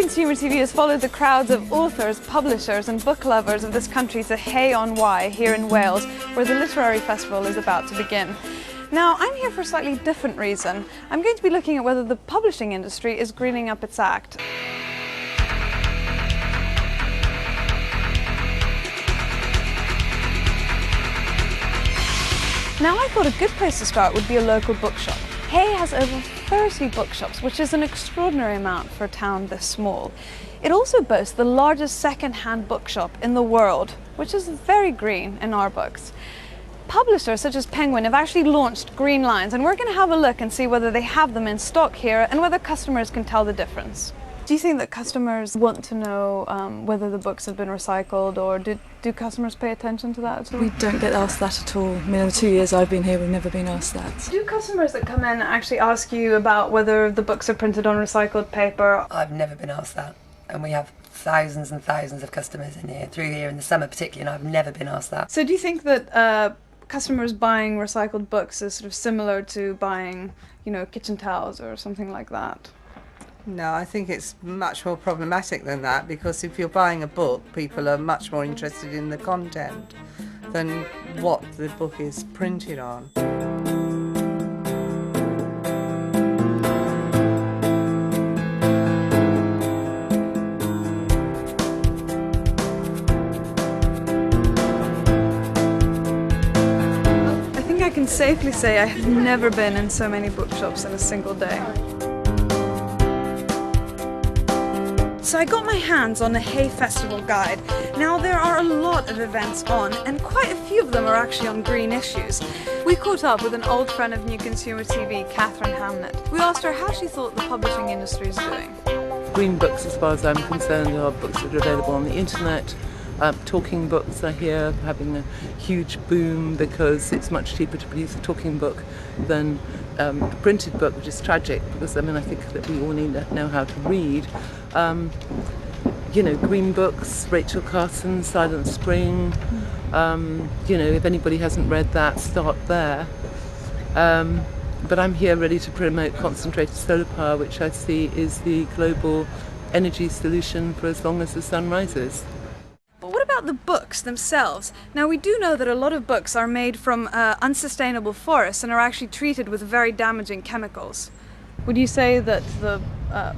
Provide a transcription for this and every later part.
Consumer TV has followed the crowds of authors, publishers and book lovers of this country to Hay-on-Wye here in Wales, where the literary festival is about to begin. Now, I'm here for a slightly different reason. I'm going to be looking at whether the publishing industry is greening up its act. Now, I thought a good place to start would be a local bookshop. Hay has over 30 bookshops, which is an extraordinary amount for a town this small. It also boasts the largest second-hand bookshop in the world, which is very green in our books. Publishers such as Penguin have actually launched green lines, and we're going to have a look and see whether they have them in stock here and whether customers can tell the difference. Do you think that customers want to know whether the books have been recycled, or do customers pay attention to that at all? We don't get asked that at all. I mean, in the 2 years I've been here, we've never been asked that. Do customers that come in actually ask you about whether the books are printed on recycled paper? I've never been asked that, and we have thousands and thousands of customers in here, through here in the summer particularly, and I've never been asked that. So do you think that customers buying recycled books is sort of similar to buying, kitchen towels or something like that? No, I think it's much more problematic than that, because if you're buying a book, people are much more interested in the content than what the book is printed on. I think I can safely say I have never been in so many bookshops in a single day. So I got my hands on the Hay Festival guide. Now, there are a lot of events on, and quite a few of them are actually on green issues. We caught up with an old friend of New Consumer TV, Catherine Hamnett. We asked her how she thought the publishing industry is doing. Green books, as far as I'm concerned, are books that are available on the internet. Talking books are here having a huge boom because it's much cheaper to produce a talking book than a printed book, which is tragic because I think that we all need to know how to read. Green books, Rachel Carson's Silent Spring. If anybody hasn't read that, start there. But I'm here ready to promote concentrated solar power, which I see is the global energy solution for as long as the sun rises. But what about the books themselves? Now, we do know that a lot of books are made from unsustainable forests and are actually treated with very damaging chemicals. Would you say that the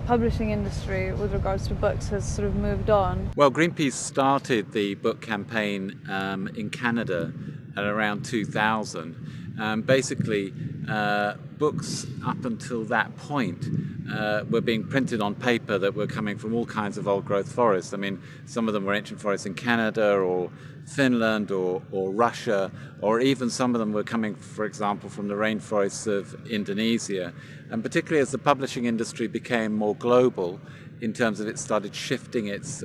publishing industry with regards to books has sort of moved on? Well, Greenpeace started the book campaign in Canada at around 2000. Basically, books up until that point were being printed on paper that were coming from all kinds of old growth forests. Some of them were ancient forests in Canada or Finland or Russia, or even some of them were coming, for example, from the rainforests of Indonesia. And particularly as the publishing industry became more global in terms of it started shifting its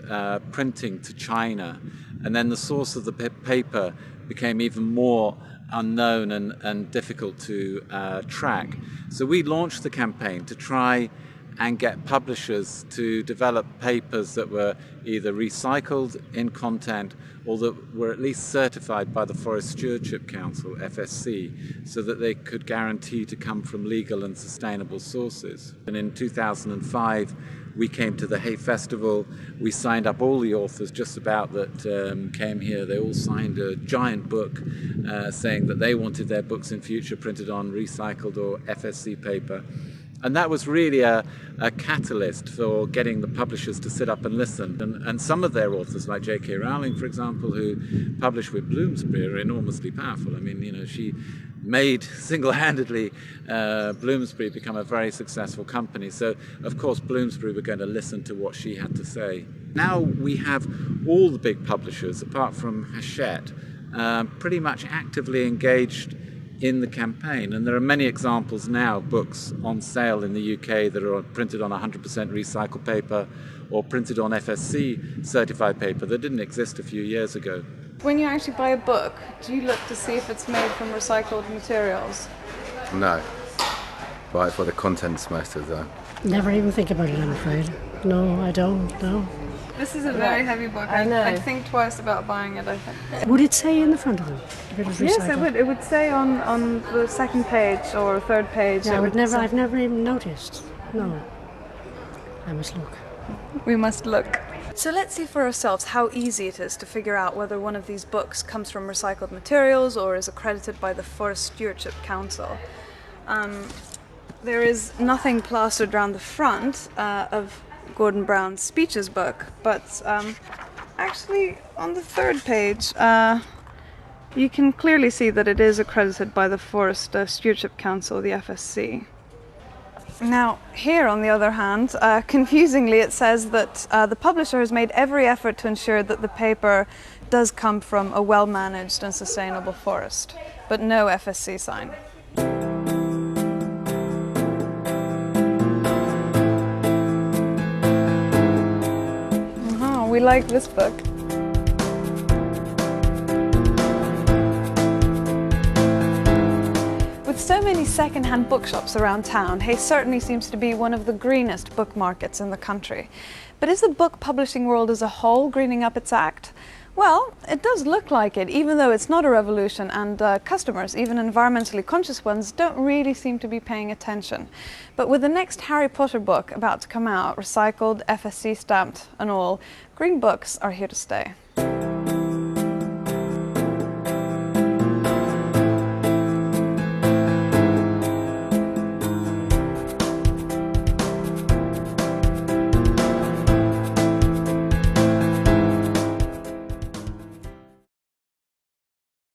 printing to China, and then the source of the paper became even more unknown and difficult to track. So we launched the campaign to try and get publishers to develop papers that were either recycled in content or that were at least certified by the Forest Stewardship Council, FSC, so that they could guarantee to come from legal and sustainable sources. And in 2005, we came to the Hay Festival. We signed up all the authors just about that came here. They all signed a giant book saying that they wanted their books in future printed on recycled or FSC paper. And that was really a catalyst for getting the publishers to sit up and listen. And some of their authors, like J.K. Rowling, for example, who published with Bloomsbury, are enormously powerful. She made single-handedly Bloomsbury become a very successful company. So, of course, Bloomsbury were going to listen to what she had to say. Now we have all the big publishers, apart from Hachette, pretty much actively engaged in the campaign, and there are many examples now, books on sale in the UK that are printed on 100% recycled paper or printed on FSC certified paper that didn't exist a few years ago. When you actually buy a book, do you look to see if it's made from recycled materials? No, buy it for the contents most of the time. Never even think about it, I'm afraid. No, I don't, no. This is a very heavy book. I'd think twice about buying it, I think. Would it say in the front of it if it was recycled? Yes, it would. It would say on the second page or third page. Yeah, I've never even noticed. No. I must look. We must look. So let's see for ourselves how easy it is to figure out whether one of these books comes from recycled materials or is accredited by the Forest Stewardship Council. There is nothing plastered around the front of Gordon Brown's speeches book, but actually on the third page you can clearly see that it is accredited by the Forest Stewardship Council, the FSC. Now, here on the other hand, confusingly it says that the publisher has made every effort to ensure that the paper does come from a well-managed and sustainable forest, but no FSC sign. We like this book. With so many second-hand bookshops around town, Hay certainly seems to be one of the greenest book markets in the country. But is the book publishing world as a whole greening up its act? Well, it does look like it, even though it's not a revolution, and customers, even environmentally conscious ones, don't really seem to be paying attention. But with the next Harry Potter book about to come out, recycled, FSC stamped and all, green books are here to stay.